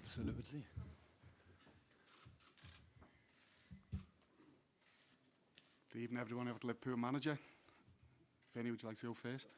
Absolutely. Even everyone ever Liverpool manager. Benny, would you like to go first?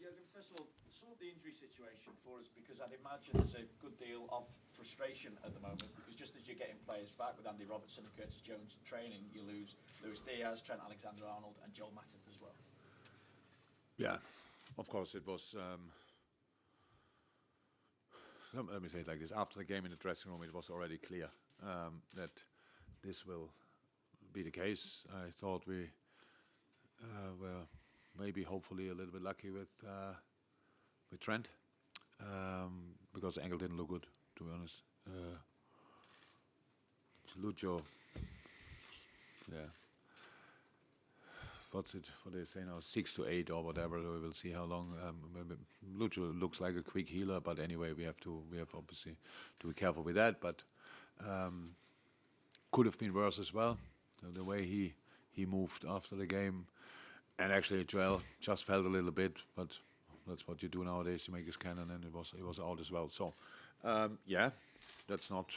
Jurgen, first of all, sum up the injury situation for us, because I'd imagine there's a good deal of frustration at the moment, because just as you're getting players back with Andy Robertson and Curtis Jones training, you lose Luis Diaz, Trent Alexander-Arnold and Joel Matip as well. Yeah, of course it was. Let me say it like this: after the game in the dressing room, it was already clear that this will be the case. I thought we were maybe, hopefully, a little bit lucky with Trent because the angle didn't look good, to be honest. Lucho, yeah. What they say now, 6 to 8 or whatever. We will see how long. Lucho looks like a quick healer, but anyway, we have obviously to be careful with that. But could have been worse as well. The way he moved after the game, and actually Joel just felt a little bit, but that's what you do nowadays. You make a scan, and then it was out as well. So yeah, that's not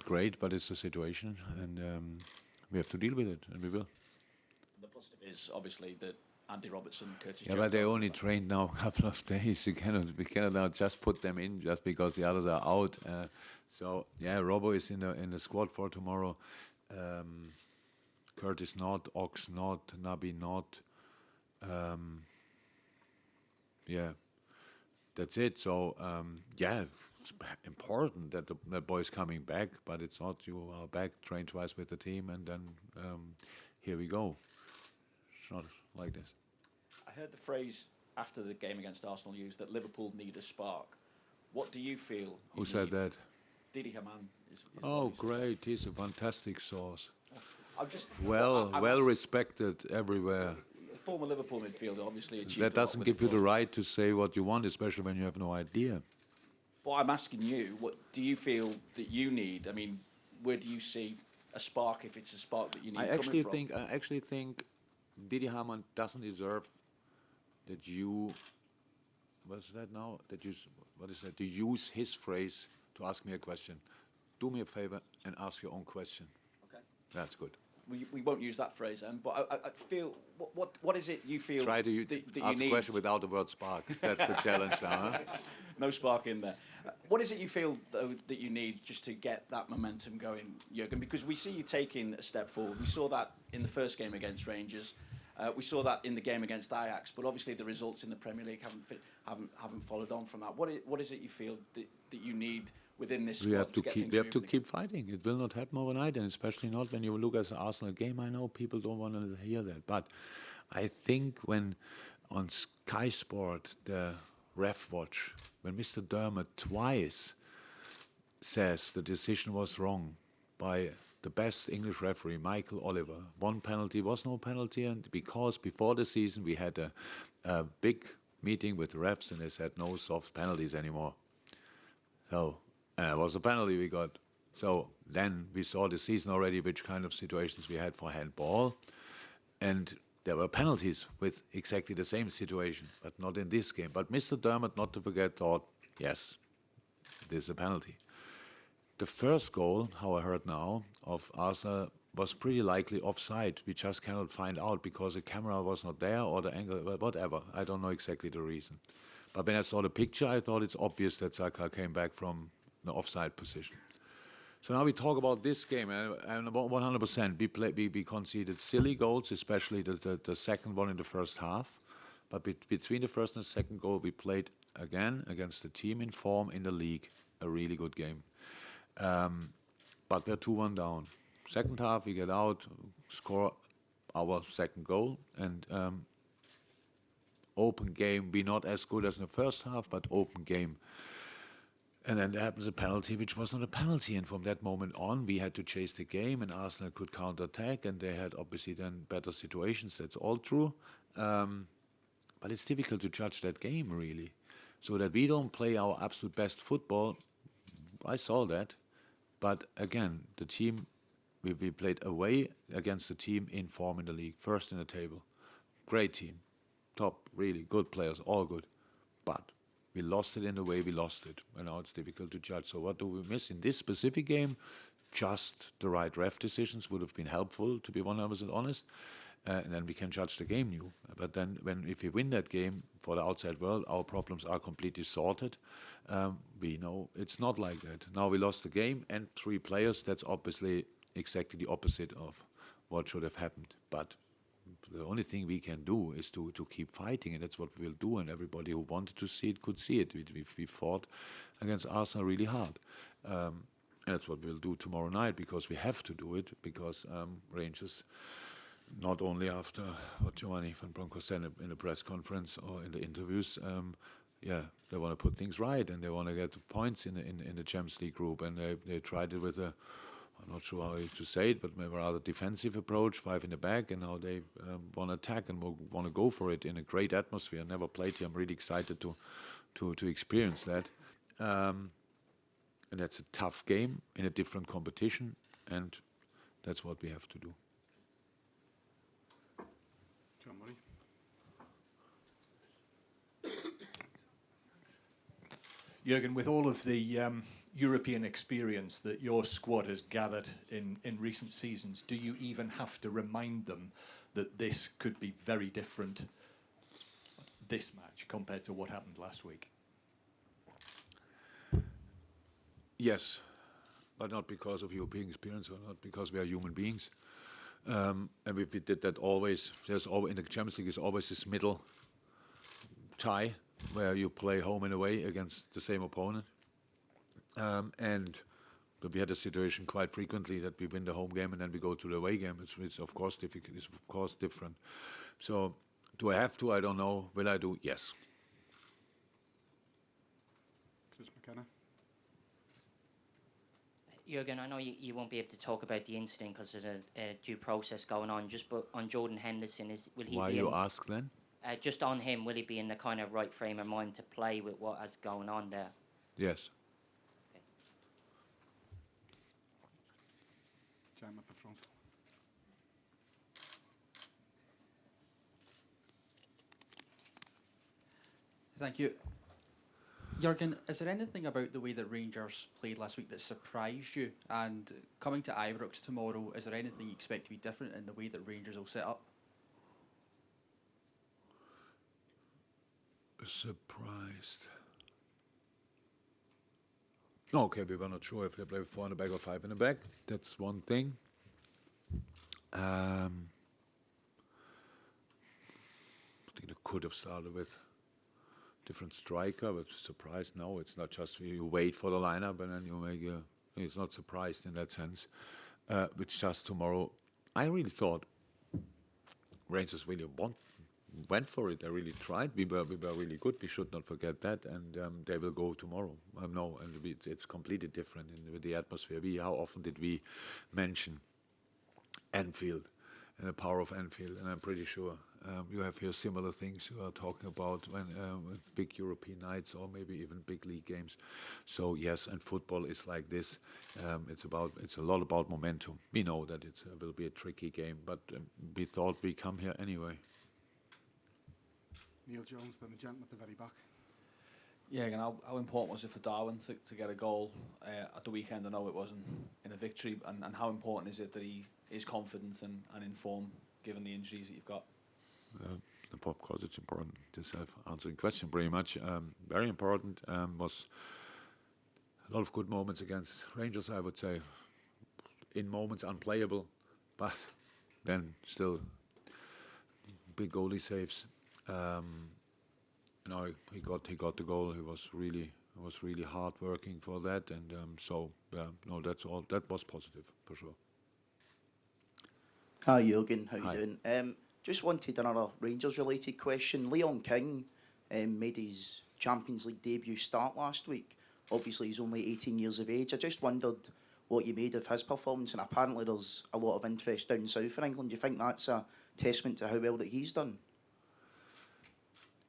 great, but it's a situation, and we have to deal with it, and we will. The positive is obviously that Andy Robertson, Curtis Yeah, Jones. but they only trained now a couple of days. We cannot now just put them in just because the others are out. So yeah, Robbo is in the squad for tomorrow. Curtis not, Ox not, Nabi not. Yeah, that's it. So yeah, it's important that the boy's coming back, but it's not you are back, train twice with the team, and then here we go. It's not like this. I heard the phrase after the game against Arsenal used that Liverpool need a spark. What do you feel? Who said that? Didi Hamann is Oh, great! He's a fantastic source. I'm just well respected everywhere. Former Liverpool midfielder, obviously achieved. That doesn't give you the right to say what you want, especially when you have no idea. But I'm asking you, what do you feel that you need? I mean, where do you see a spark, if it's a spark that you need? I actually think Didi Hamann doesn't deserve that you. What's that now? That you. What is that? To use his phrase to ask me a question. Do me a favor and ask your own question. Okay. That's good. We won't use that phrase then, but I feel, what is it you feel Try to that you ask need? a question without the word spark. That's the challenge now. Huh? No spark in there. What is it you feel, though, that you need just to get that momentum going, Jurgen? Because we see you taking a step forward. We saw that in the first game against Rangers. We saw that in the game against Ajax, but obviously the results in the Premier League haven't followed on from that. What is it you feel that you need within this squad we have to keep keep fighting. It will not happen overnight, and especially not when you look at the Arsenal game. I know people don't want to hear that, but I think when on Sky Sport the ref watch, when Mr. Dermot twice says the decision was wrong by the best English referee, Michael Oliver. One penalty was no penalty, and because before the season we had a big meeting with the refs, and they said no soft penalties anymore. So it was a penalty we got. So then we saw the season already which kind of situations we had for handball, and there were penalties with exactly the same situation, but not in this game. But Mr. Dermot, not to forget, thought, yes, this is a penalty. The first goal, how I heard now, of Arsenal was pretty likely offside. We just cannot find out because the camera was not there or the angle, whatever. I don't know exactly the reason. But when I saw the picture, I thought it's obvious that Saka came back from the offside position. So now we talk about this game, and about 100%. We conceded silly goals, especially the second one in the first half. But between the first and second goal, we played again against the team in form in the league. A really good game. But we're 2-1 down. Second half, we get out, score our second goal, and open game. We're not as good as in the first half, but open game. And then there happens a penalty, which was not a penalty. And from that moment on, we had to chase the game, and Arsenal could counter-attack, and they had obviously then better situations. That's all true. But it's difficult to judge that game, really. So that we don't play our absolute best football, I saw that. But again, the team, we played away against the team in form in the league, first in the table. Great team, top, really good players, all good. But We lost it in the way we lost it, and now it's difficult to judge. So what do we miss in this specific game? Just the right ref decisions would have been helpful, to be 100% honest, and then we can judge the game new. But then, if we win that game for the outside world, our problems are completely sorted. We know it's not like that. Now we lost the game and 3 players. That's obviously exactly the opposite of what should have happened. But the only thing we can do is to keep fighting, and that's what we'll do. And everybody who wanted to see it could see it. We fought against Arsenal really hard. And that's what we'll do tomorrow night, because we have to do it, because Rangers, not only after what Giovanni van Bronckhorst said in the press conference or in the interviews, they want to put things right, and they want to get points in the Champions League group, and they tried it with a, I'm not sure how to say it, but maybe a rather defensive approach, 5 in the back, and now they want to attack and want to go for it in a great atmosphere. Never played here. I'm really excited to experience that. And that's a tough game in a different competition, and that's what we have to do. John Murray. Jurgen, with all of the European experience that your squad has gathered in recent seasons, do you even have to remind them that this could be very different, this match, compared to what happened last week? Yes, but not because of European experience, or not because we are human beings. And we did that always. There's always, in the Champions League, is always this middle tie where you play home and away against the same opponent. But we had a situation quite frequently that we win the home game and then we go to the away game. It's of course difficult. It's of course different. So, do I have to? I don't know. Will I do? Yes. Chris McKenna. Jurgen, I know you won't be able to talk about the incident because of the due process going on. But on Jordan Henderson, will he? Why be you ask then? Just on him, will he be in the kind of right frame of mind to play with what is going on there? Yes. Okay. Jam at the front. Thank you. Jurgen, is there anything about the way that Rangers played last week that surprised you? And coming to Ibrox tomorrow, is there anything you expect to be different in the way that Rangers will set up? Surprised. Okay, we were not sure if they play 4 in the back or 5 in the back. That's one thing. I think they could have started with different striker, but surprised, no, it's not just you wait for the lineup and then you make it's not surprised in that sense. It's just tomorrow. I really thought Rangers really went for it. They really tried. We were really good. We should not forget that, and they will go tomorrow. No, and it's completely different with the atmosphere. How often did we mention Anfield and the power of Anfield? And I'm pretty sure you have here similar things you are talking about when with big European nights or maybe even big league games. So yes, and football is like this. It's a lot about momentum. We know that it will be a tricky game, but we thought we come here anyway. Neil Jones, then the gentleman at the very back. Yeah, again, how important was it for Darwin to get a goal at the weekend? I know it wasn't in a victory, and how important is it that he is confident and in form given the injuries that you've got? Of course, it's important. This answering question pretty much. Very important. Was a lot of good moments against Rangers, I would say. In moments unplayable, but then still big goalie saves. No, he got the goal. He was really hard working for that, and that's all. That was positive for sure. Hi Jurgen, how Hi. you doing? Just wanted another Rangers-related question. Leon King made his Champions League debut start last week. Obviously, he's only 18 years of age. I just wondered what you made of his performance, and apparently there's a lot of interest down south in England. Do you think that's a testament to how well that he's done?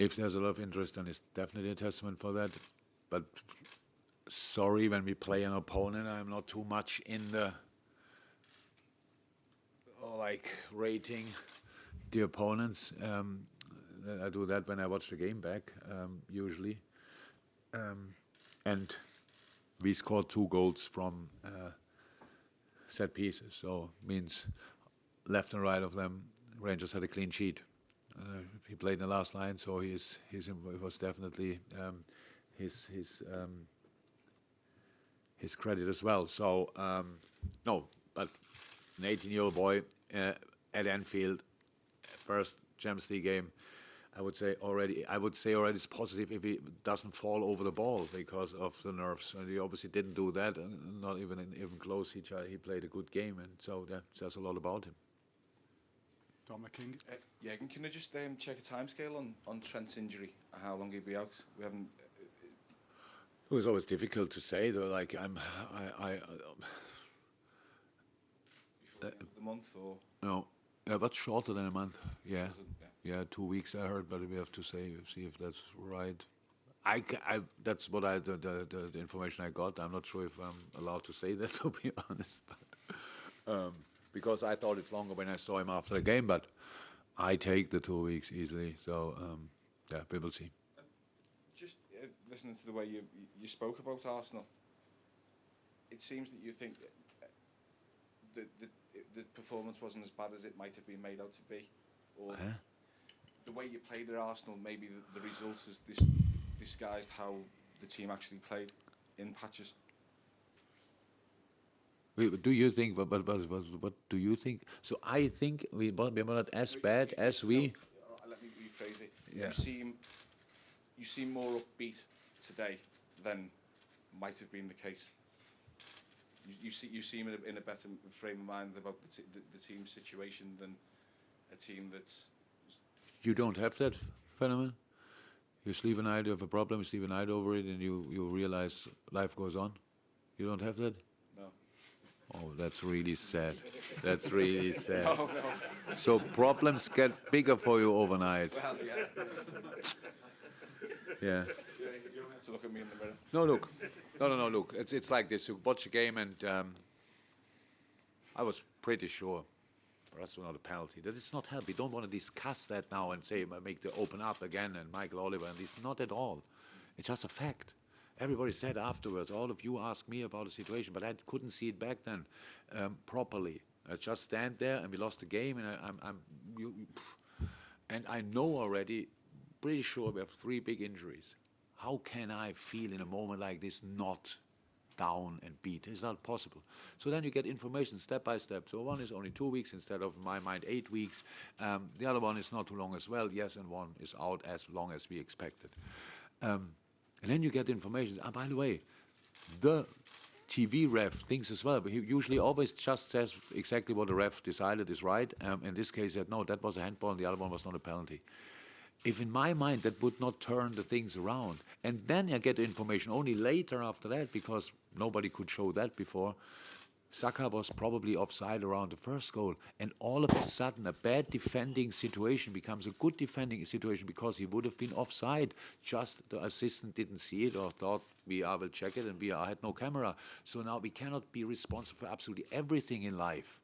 If there's a lot of interest, then it's definitely a testament for that. But sorry, when we play an opponent, I'm not too much in the rating the opponents. I do that when I watch the game back, usually. And we scored 2 goals from set pieces, so means left and right of them, Rangers had a clean sheet. He played in the last line, so it was definitely his credit as well. So no, but an 18-year-old boy at Anfield, first Champions League game. I would say already it's positive if he doesn't fall over the ball because of the nerves. And he obviously didn't do that, and not even close. He played a good game, and so that says a lot about him. Dominic King. Jurgen, can I just check a timescale on Trent's injury? How long he'll be out? We haven't. It was always difficult to say though. Like Before the end of the month or? no, but shorter than a month. Yeah. Yeah. Yeah, 2 weeks I heard, but we have to see if that's right. That's what the information I got. I'm not sure if I'm allowed to say that, to be honest, but because I thought it's longer when I saw him after the game, but I take the 2 weeks easily. So yeah, we will see. Just listening to the way you spoke about Arsenal, it seems that you think the performance wasn't as bad as it might have been made out to be, or the way you played at Arsenal, maybe the results has disguised how the team actually played in patches. Do you think? What do you think? So I think we're not as bad as we. Let me rephrase it. Yeah. You seem more upbeat today than might have been the case. You seem in a better frame of mind about the team's situation than a team that's. You don't have that phenomenon. You sleep a night, you have a problem, you sleep a night over it, and you realize life goes on. You don't have that. No. Oh, that's really sad. That's really sad. No. So problems get bigger for you overnight. Well, yeah. Yeah. You don't have to look at me in the mirror. No, look. No, look. It's like this. You watch a game, and I was pretty sure, for us, not a penalty. That is not help. We don't want to discuss that now and say make the open up again and Michael Oliver and this. Not at all. It's just a fact. Everybody said afterwards. All of you asked me about the situation, but I couldn't see it back then properly. I just stand there, and we lost the game, and and I know already, pretty sure we have 3 big injuries. How can I feel in a moment like this not down and beat? It's not possible. So then you get information step by step. So one is only 2 weeks instead of, in my mind, 8 weeks. The other one is not too long as well. Yes, and one is out as long as we expected. And then you get information. By the way, the TV ref thinks as well, but he usually always just says exactly what the ref decided is right. In this case, he said, no, that was a handball, and the other one was not a penalty. If in my mind that would not turn the things around, and then I get the information only later after that, because nobody could show that before, Saka was probably offside around the first goal, and all of a sudden a bad defending situation becomes a good defending situation because he would have been offside. Just the assistant didn't see it or thought VR will check it, and VR had no camera. So now we cannot be responsible for absolutely everything in life.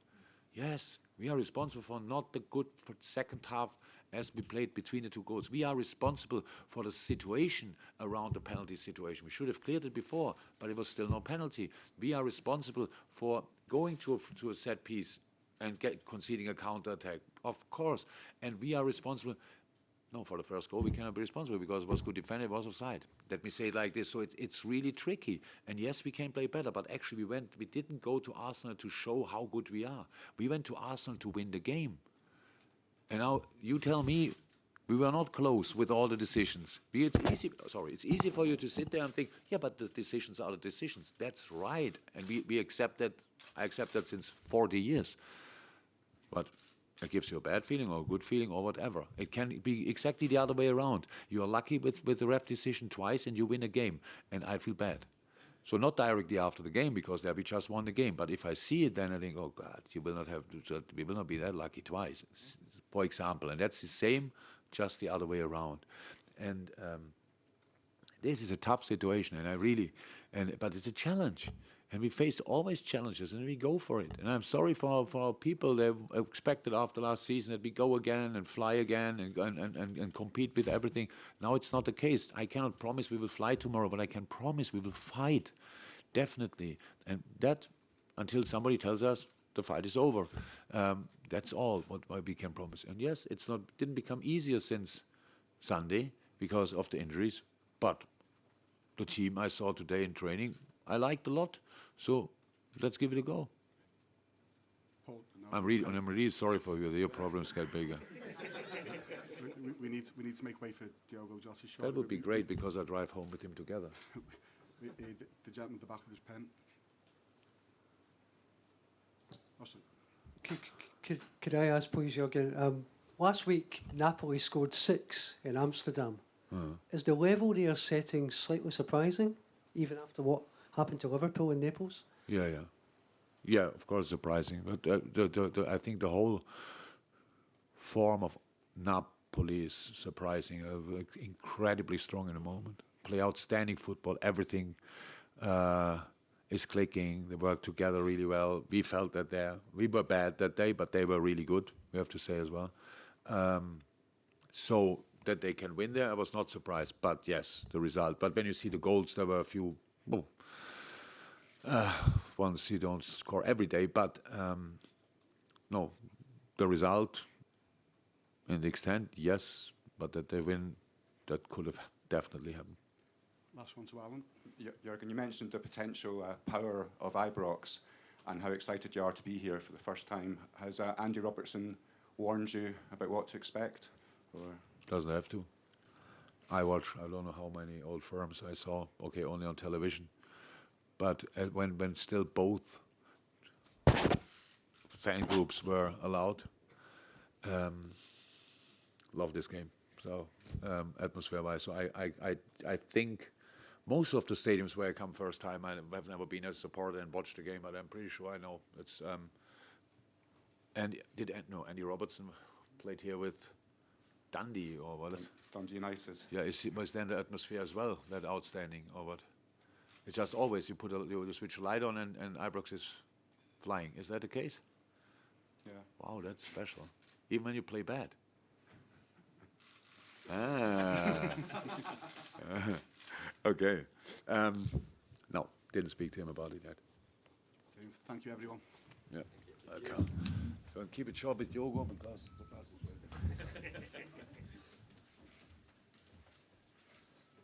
Yes, we are responsible for not the good for second half as we played between the 2 goals. We are responsible for the situation around the penalty situation. We should have cleared it before, but it was still no penalty. We are responsible for going to a set piece and conceding a counter-attack, of course. And we are responsible. No, for the first goal we cannot be responsible because it was good defended, it was offside. Let me say it like this. So it's really tricky. And yes, we can play better, but actually we didn't go to Arsenal to show how good we are. We went to Arsenal to win the game. And now you tell me we were not close with all the decisions. It's easy for you to sit there and think, yeah, but the decisions are the decisions. That's right. And we accept that. I accept that since 40 years. But it gives you a bad feeling or a good feeling or whatever. It can be exactly the other way around. You are lucky with the ref decision twice and you win a game. And I feel bad. So not directly after the game, because there we just won the game. But if I see it, then I think, oh God, we will not be that lucky twice, for example. And that's the same, just the other way around. And this is a tough situation, and but it's a challenge. And we face always challenges, and we go for it. And I'm sorry for our people. They expected after last season that we go again and fly again and compete with everything. Now it's not the case. I cannot promise we will fly tomorrow, but I can promise we will fight, definitely. And that, until somebody tells us the fight is over, that's all what we can promise. And yes, didn't become easier since Sunday because of the injuries, but the team I saw today in training, I liked a lot. So let's give it a go. Paul, no, I'm really sorry for you. Your problems get bigger. we need to make way for Diogo Jota's shot. That would be great because I drive home with him together. The gentleman at the back of his pen. Austin. Could I ask, please, Jurgen? Last week, Napoli scored 6 in Amsterdam. Is the level they are setting slightly surprising, even after what happened to Liverpool and Naples? Yeah, of course, surprising. But I think the whole form of Napoli is surprising. Incredibly strong in the moment. Play outstanding football. Everything is clicking. They work together really well. We felt that we were bad that day, but they were really good, we have to say as well. So that they can win there, I was not surprised. But yes, the result. But when you see the goals, there were a few... once you don't score every day, but no, the result and the extent, yes, but that they win, that could have definitely happened. Last one to Alan. Jurgen, you mentioned the potential power of Ibrox and how excited you are to be here for the first time. Has Andy Robertson warned you about what to expect? Or? Doesn't have to. I don't know how many old firms I saw, only on television. But when still both fan groups were allowed, love this game. So atmosphere-wise, so I think most of the stadiums where I come first time, I have never been as a supporter and watched the game, but I'm pretty sure I know it's. And Andy Robertson played here with Dundee or what? Dundee United. Yeah, was then the atmosphere as well that outstanding or what? It's just always you switch a light on and Ibrox is flying. Is that the case? Yeah. Wow, that's special. Even when you play bad. Okay. No, didn't speak to him about it yet. Thank you, everyone. Yeah. Okay. So keep it short with Diogo because the class is well.